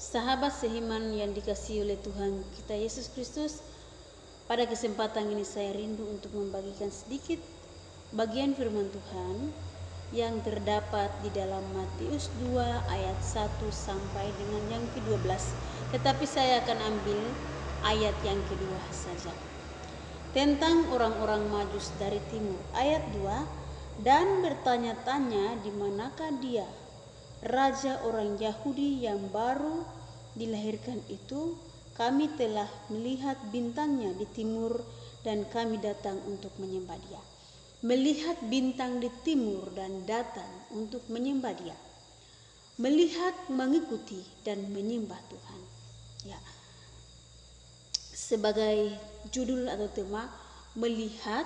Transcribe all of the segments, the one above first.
Sahabat seiman yang dikasihi oleh Tuhan kita Yesus Kristus, pada kesempatan ini saya rindu untuk membagikan sedikit bagian firman Tuhan yang terdapat di dalam Matius 2 ayat 1 sampai dengan yang ke-12. Tetapi saya akan ambil ayat yang kedua saja. Tentang orang-orang Majus dari timur. Ayat 2, dan bertanya-tanya di manakah dia, raja orang Yahudi yang baru dilahirkan itu. Kami telah melihat bintangnya di timur dan kami datang untuk menyembah dia. Melihat bintang di timur dan datang untuk menyembah dia. Melihat, mengikuti dan menyembah Tuhan. Ya. Sebagai judul atau tema, melihat,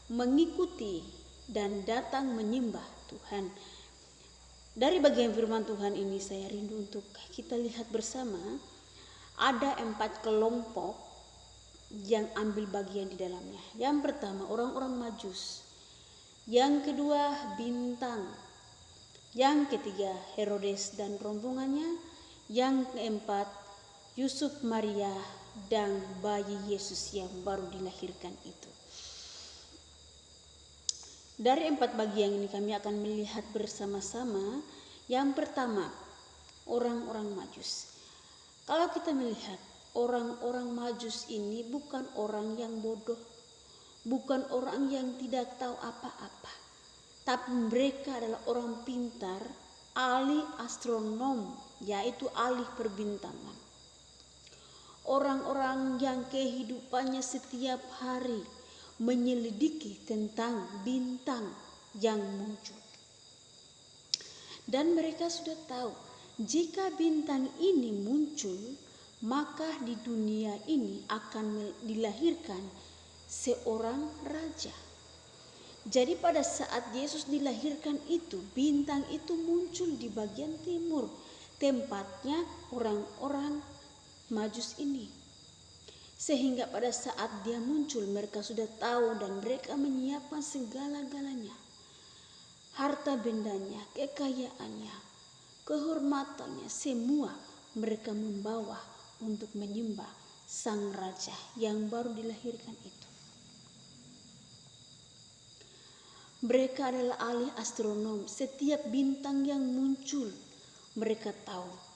mengikuti dan datang menyembah Tuhan. Dari bagian firman Tuhan ini saya rindu untuk kita lihat bersama. Ada 4 kelompok yang ambil bagian di dalamnya. Yang pertama orang-orang Majus. Yang kedua bintang. Yang ketiga Herodes dan rombongannya. Yang keempat Yusuf, Maria dan bayi Yesus yang baru dilahirkan itu. Dari 4 bagian ini kami akan melihat bersama-sama. Yang pertama orang-orang Majus. Kalau kita melihat orang-orang Majus ini bukan orang yang bodoh, bukan orang yang tidak tahu apa-apa, tapi mereka adalah orang pintar, ahli astronom, yaitu ahli perbintangan. Orang-orang yang kehidupannya setiap hari menyelidiki tentang bintang yang muncul. Dan mereka sudah tahu, jika bintang ini muncul, maka di dunia ini akan dilahirkan seorang raja. Jadi pada saat Yesus dilahirkan itu, bintang itu muncul di bagian timur, tempatnya orang-orang Majus ini. Sehingga pada saat dia muncul, mereka sudah tahu dan mereka menyiapkan segala-galanya. Harta bendanya, kekayaannya, kehormatannya, semua mereka membawa untuk menyembah sang raja yang baru dilahirkan itu. Mereka adalah ahli astronom. Setiap bintang yang muncul mereka tahu.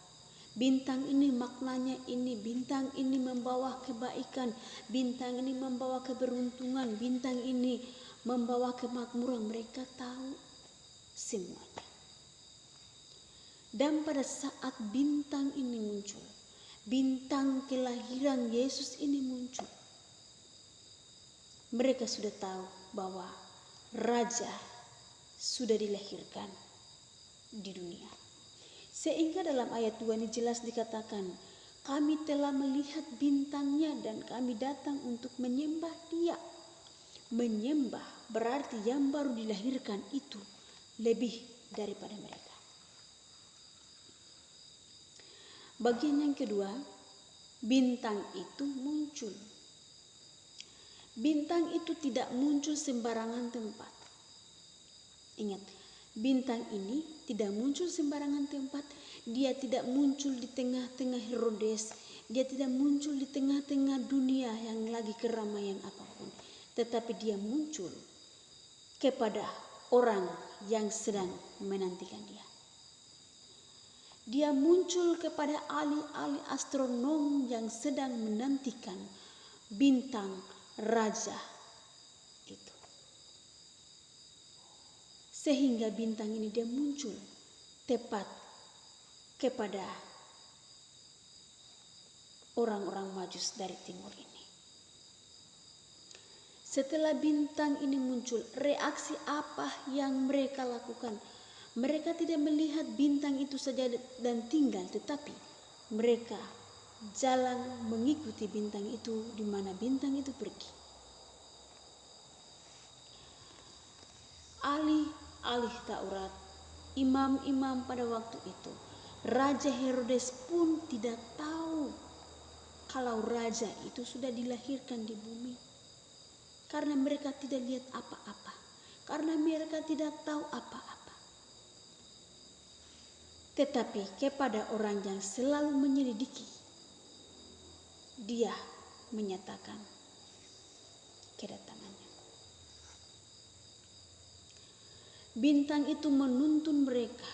Bintang ini maknanya ini, bintang ini membawa kebaikan, bintang ini membawa keberuntungan, bintang ini membawa kemakmuran. Mereka tahu semuanya. Dan pada saat bintang ini muncul, bintang kelahiran Yesus ini muncul, mereka sudah tahu bahwa raja sudah dilahirkan di dunia. Sehingga dalam ayat 2 ini jelas dikatakan, kami telah melihat bintangnya dan kami datang untuk menyembah dia. Menyembah berarti yang baru dilahirkan itu lebih daripada mereka. Bagian yang kedua, bintang itu muncul. Bintang itu tidak muncul sembarangan tempat. Ingat, bintang ini tidak muncul sembarangan tempat. Dia tidak muncul di tengah-tengah Herodes. Dia tidak muncul di tengah-tengah dunia yang lagi keramaian apapun. Tetapi dia muncul kepada orang yang sedang menantikan dia. Dia muncul kepada ahli-ahli astronom yang sedang menantikan bintang raja itu. Sehingga bintang ini dia muncul tepat kepada orang-orang Majus dari timur ini. Setelah bintang ini muncul, reaksi apa yang mereka lakukan? Mereka tidak melihat bintang itu saja dan tinggal, tetapi mereka jalan mengikuti bintang itu di mana bintang itu pergi. Ahli Taurat, imam-imam pada waktu itu, Raja Herodes pun tidak tahu kalau raja itu sudah dilahirkan di bumi. Karena mereka tidak lihat apa-apa, karena mereka tidak tahu apa-apa. tetapi kepada orang yang selalu menyelidiki, dia menyatakan kedatangannya. Bintang itu menuntun mereka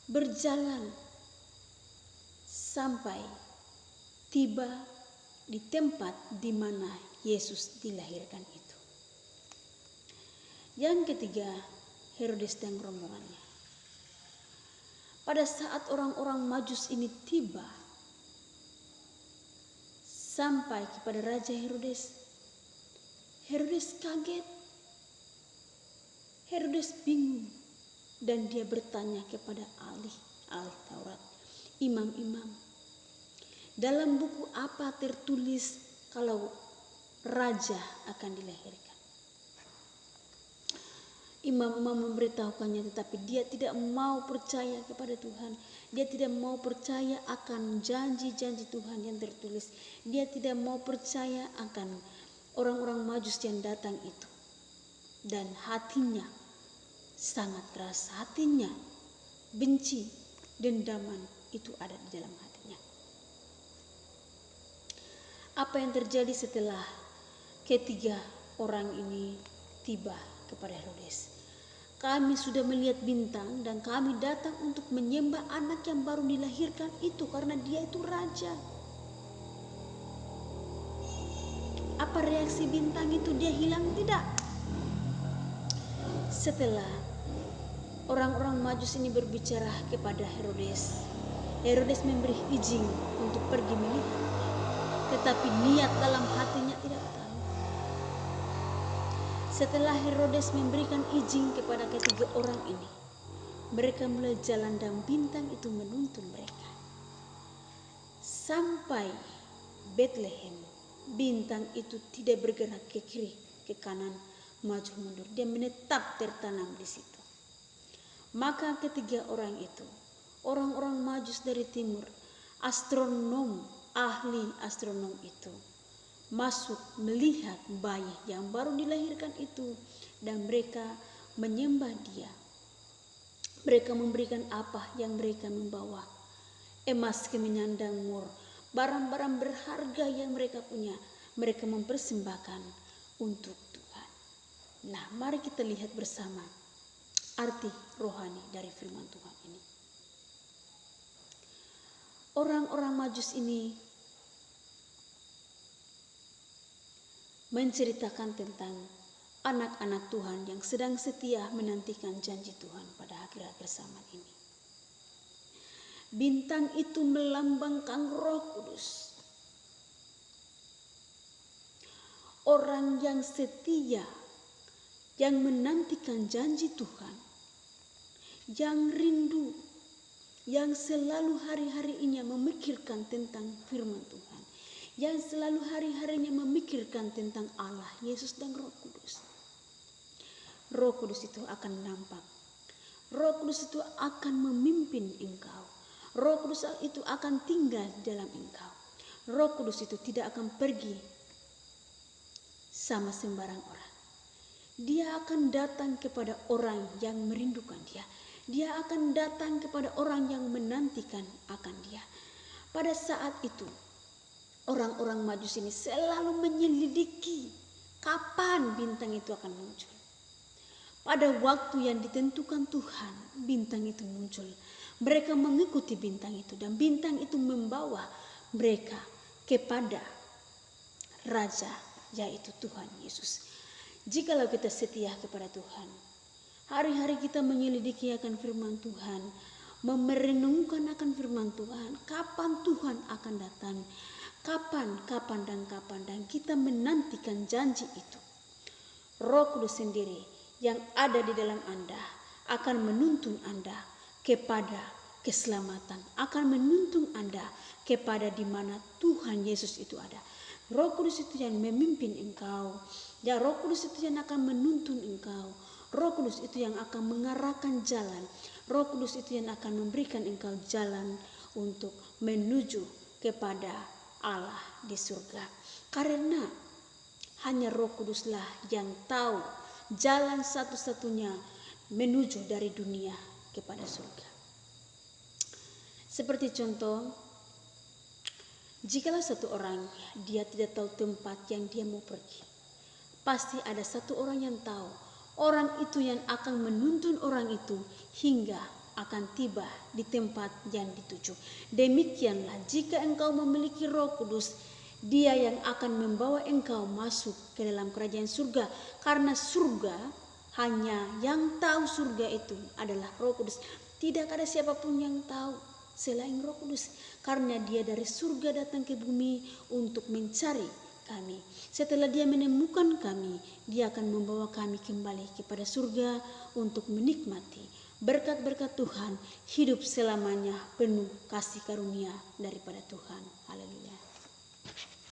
berjalan sampai tiba di tempat di mana Yesus dilahirkan itu. Yang ketiga, Herodes dan rombongannya. Pada saat orang-orang Majus ini tiba sampai kepada Raja Herodes, Herodes kaget, Herodes bingung, dan dia bertanya kepada ahli Taurat, imam-imam, dalam buku apa tertulis kalau raja akan dilahirkan? Imam-imam memberitahukannya, tetapi dia tidak mau percaya kepada Tuhan. Dia tidak mau percaya akan janji-janji Tuhan yang tertulis. Dia tidak mau percaya akan orang-orang Majus yang datang itu. Dan hatinya sangat keras, hatinya benci, dendaman itu ada di dalam hatinya. Apa yang terjadi setelah ketiga orang ini tiba kepada Herodes? Kami sudah melihat bintang dan kami datang untuk menyembah anak yang baru dilahirkan itu karena dia itu raja. Apa reaksi bintang itu? Dia hilang? Tidak. Setelah orang-orang Majus ini berbicara kepada Herodes, Herodes memberi izin untuk pergi melihat, tetapi niat dalam hatinya tidak tahu. Setelah Herodes memberikan izin kepada ketiga orang ini, mereka mulai jalan dan bintang itu menuntun mereka sampai Bethlehem. Bintang itu tidak bergerak ke kiri, ke kanan, maju mundur. Dia menetap tertanam di situ. Maka ketiga orang itu, orang-orang Majus dari timur, astronom, ahli astronom itu, masuk melihat bayi yang baru dilahirkan itu, dan mereka menyembah dia. Mereka memberikan apa yang mereka membawa, emas, kemenyan, dan mur, barang-barang berharga yang mereka punya, mereka mempersembahkan untuk Tuhan. Nah, mari kita lihat bersama arti rohani dari firman Tuhan ini. Orang-orang Majus ini menceritakan tentang anak-anak Tuhan yang sedang setia menantikan janji Tuhan pada akhir-akhir zaman ini. Bintang itu melambangkan Roh Kudus. Orang yang setia, yang menantikan janji Tuhan, yang rindu, yang selalu hari-harinya memikirkan tentang firman Tuhan, yang selalu hari-harinya memikirkan tentang Allah, Yesus, dan Roh Kudus. Roh Kudus itu akan nampak. Roh Kudus itu akan memimpin engkau. Roh Kudus itu akan tinggal dalam engkau. Roh Kudus itu tidak akan pergi sama sembarang orang. Dia akan datang kepada orang yang merindukan dia. Dia akan datang kepada orang yang menantikan akan dia. Pada saat itu, orang-orang Majus ini selalu menyelidiki kapan bintang itu akan muncul. Pada waktu yang ditentukan Tuhan, bintang itu muncul. Mereka mengikuti bintang itu, dan bintang itu membawa mereka kepada Raja, yaitu Tuhan Yesus. Jikalau kita setia kepada Tuhan, hari-hari kita menyelidiki akan firman Tuhan, merenungkan akan firman Tuhan, kapan Tuhan akan datang, kapan, dan kita menantikan janji itu. Roh Kudus sendiri yang ada di dalam Anda akan menuntun Anda kepada keselamatan, akan menuntun Anda kepada di mana Tuhan Yesus itu ada. Roh Kudus itu yang memimpin engkau, ya, Roh Kudus itu yang akan menuntun engkau. Roh Kudus itu yang akan mengarahkan jalan. Roh Kudus itu yang akan memberikan engkau jalan untuk menuju kepada Allah di surga. Karena hanya Roh Kuduslah yang tahu jalan satu-satunya menuju dari dunia kepada surga. Seperti contoh, jikalau satu orang dia tidak tahu tempat yang dia mau pergi, pasti ada satu orang yang tahu. Orang itu yang akan menuntun orang itu hingga akan tiba di tempat yang dituju. Demikianlah jika engkau memiliki Roh Kudus, Dia yang akan membawa engkau masuk ke dalam kerajaan surga. Karena surga, hanya yang tahu surga itu adalah Roh Kudus. Tidak ada siapapun yang tahu selain Roh Kudus, karena Dia dari surga datang ke bumi untuk mencari kami. Setelah Dia menemukan kami, Dia akan membawa kami kembali kepada surga untuk menikmati berkat-berkat Tuhan, hidup selamanya penuh kasih karunia daripada Tuhan. Haleluya.